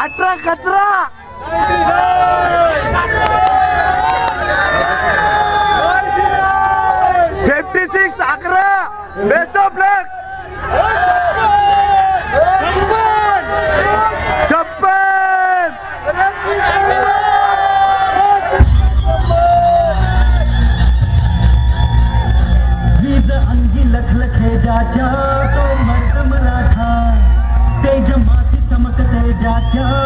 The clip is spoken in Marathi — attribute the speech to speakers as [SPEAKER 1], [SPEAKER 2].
[SPEAKER 1] 18 कचरा 56 11 बेस्ट ऑफ लक 56
[SPEAKER 2] अंगी लखलखे जाच्या तो मर्द मराठा तेज माती चमकते जाच्या